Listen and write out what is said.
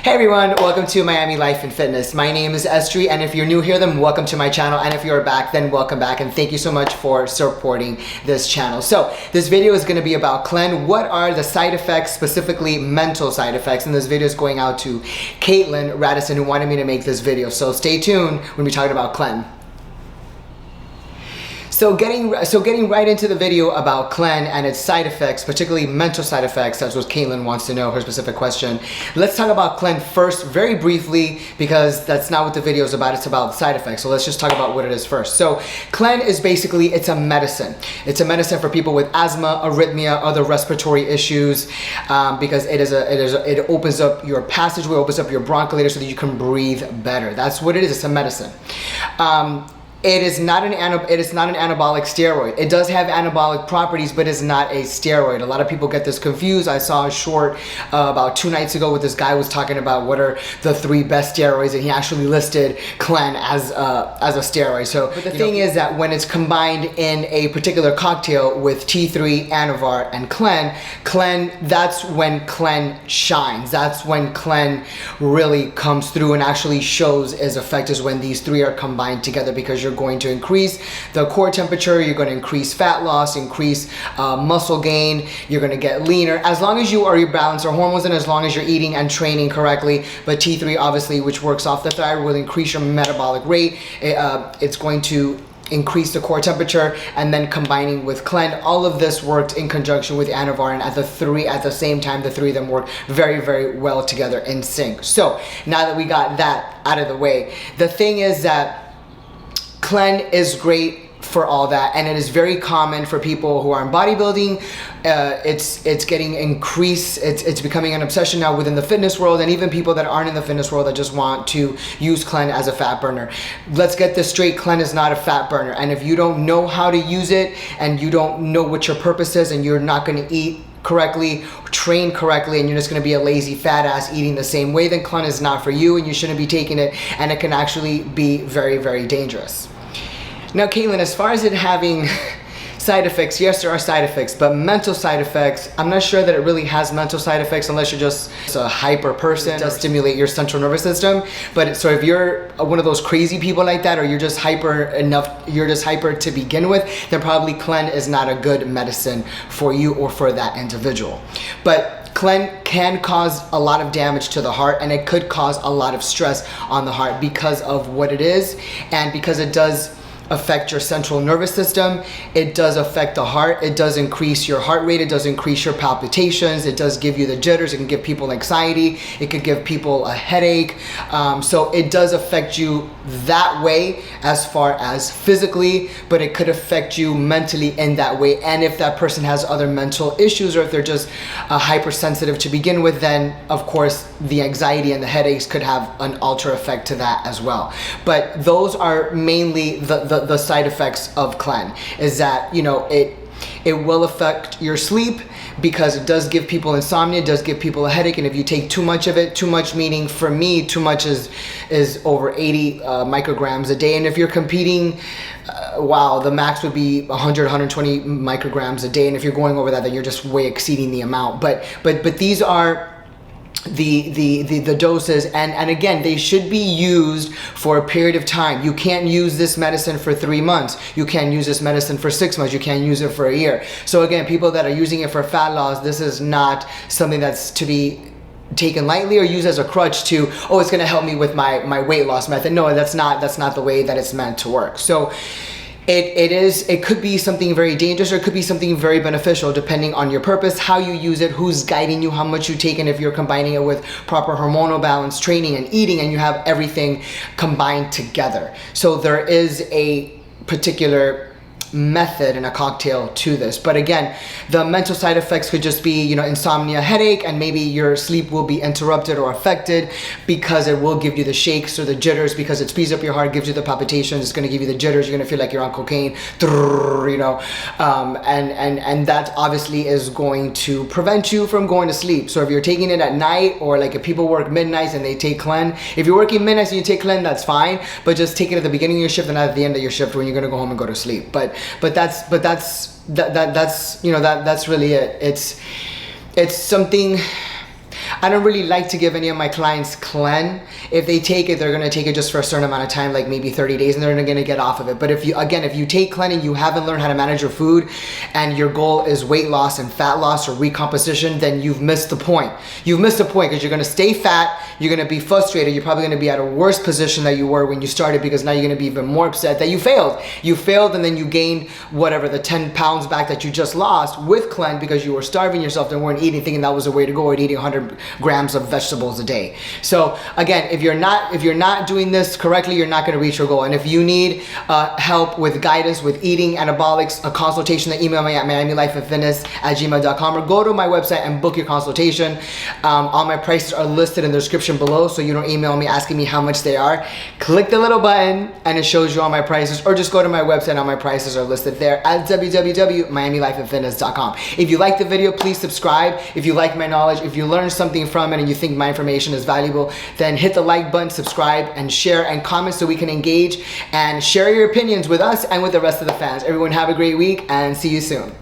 Hey everyone, welcome to Miami Life and Fitness. My name is Estri, and if you're new here, then welcome to my channel, and if you're back, then welcome back, and thank you so much for supporting this channel. So this video is going to be about Clen. What are the side effects, specifically mental side effects? And this video is going out to Caitlin Radisson, who wanted me to make this video. So stay tuned when we talk about Clen. So getting right into the video about Clen and its side effects, particularly mental side effects. That's what Caitlin wants to know, her specific question. Let's talk about Clen first, very briefly, because that's not what the video is about. It's about side effects. So let's just talk about what it is first. So Clen is basically, it's a medicine. It's a medicine for people with asthma, arrhythmia, other respiratory issues, because it opens up your passageway, opens up your broncholator so that you can breathe better. That's what it is. It's a medicine. It is not an anabolic steroid. It does have anabolic properties, but it's not a steroid. A lot of people get this confused. I saw a short about 2 nights ago where this guy was talking about what are the 3 best steroids, and he actually listed Clen as a steroid. So, but the thing is that when it's combined in a particular cocktail with T3, Anavar, and Clen, that's when Clen shines. That's when Clen really comes through and actually shows its effect, is when these 3 are combined together, because you're going to increase the core temperature, you're going to increase fat loss, increase muscle gain, you're going to get leaner, as long as you balance your hormones and as long as you're eating and training correctly. But T3, obviously, which works off the thyroid, will increase your metabolic rate. It's going to increase the core temperature, and then combining with Clen, all of this worked in conjunction with Anavar, and at the same time, the 3 of them work very, very well together in sync. So now that we got that out of the way, the thing is that Clen is great for all that, and it is very common for people who are in bodybuilding. It's getting increased. It's becoming an obsession now within the fitness world, and even people that aren't in the fitness world that just want to use Clen as a fat burner. Let's get this straight. Clen is not a fat burner, and if you don't know how to use it, and you don't know what your purpose is, and you're not going to eat correctly, train correctly, and you're just going to be a lazy fat ass eating the same way, then Clen is not for you, and you shouldn't be taking it, and it can actually be very, very dangerous. Now, Caitlin, as far as it having side effects, yes, there are side effects, but mental side effects, I'm not sure that it really has mental side effects unless you're just a hyper person. It does stimulate your central nervous system, but so if you're one of those crazy people like that, or you're just hyper to begin with, then probably Clen is not a good medicine for you or for that individual. But Clen can cause a lot of damage to the heart, and it could cause a lot of stress on the heart because of what it is, and because it does affect your central nervous system. It does affect the heart. It does increase your heart rate. It does increase your palpitations. It does give you the jitters. It can give people anxiety. It could give people a headache. So it does affect you that way as far as physically, but it could affect you mentally in that way. And if that person has other mental issues, or if they're just hypersensitive to begin with, then of course the anxiety and the headaches could have an alter effect to that as well. But those are mainly the side effects of Clen, is that, you know, it will affect your sleep, because it does give people insomnia, it does give people a headache, and if you take too much of it, too much meaning for me, too much is over 80 micrograms a day, and if you're competing, wow, the max would be 100, 120 micrograms a day, and if you're going over that, then you're just way exceeding the amount. But these are the doses, and again, they should be used for a period of time. You can't use this medicine for 3 months. You can't use this medicine for 6 months. You can't use it for a year. So again, people that are using it for fat loss, this is not something that's to be taken lightly or used as a crutch to, oh, it's going to help me with my weight loss method. No, that's not the way that it's meant to work. So it could be something very dangerous, or it could be something very beneficial, depending on your purpose, how you use it, who's guiding you, how much you take, and if you're combining it with proper hormonal balance, training, and eating, and you have everything combined together. So there is a particular method and a cocktail to this. But again, the mental side effects could just be, you know, insomnia, headache, and maybe your sleep will be interrupted or affected, because it will give you the shakes or the jitters, because it speeds up your heart, gives you the palpitations, it's going to give you the jitters, you're going to feel like you're on cocaine, you know, and that obviously is going to prevent you from going to sleep. So if you're taking it at night, or like if people work midnights and they take Clen, if you're working midnights and you take Clen, that's fine, but just take it at the beginning of your shift and not at the end of your shift when you're going to go home and go to sleep. But that's you know, that's really it. It's something, I don't really like to give any of my clients Clen. If they take it, they're gonna take it just for a certain amount of time, like maybe 30 days, and they're gonna get off of it. But if you take Clen and you haven't learned how to manage your food, and your goal is weight loss and fat loss or recomposition, then you've missed the point. You've missed the point because you're gonna stay fat, you're gonna be frustrated, you're probably gonna be at a worse position that you were when you started, because now you're gonna be even more upset that you failed. You failed, and then you gained whatever, the 10 pounds back that you just lost with Clen because you were starving yourself and weren't eating, thinking that was the way to go, or eating 100 grams of vegetables a day. So again, if you're not doing this correctly, you're not gonna reach your goal. And if you need help with guidance with eating, anabolics, a consultation, then email me at miamilifeandfitness@gmail.com, or go to my website and book your consultation. All my prices are listed in the description below, so you don't email me asking me how much they are. Click the little button and it shows you all my prices, or just go to my website and all my prices are listed there at www.miamilifeandfitness.com. If you like the video, please subscribe. If you like my knowledge, if you learned something from it and you think my information is valuable, then hit the like button, subscribe, and share and comment so we can engage and share your opinions with us and with the rest of the fans. Everyone have a great week and see you soon.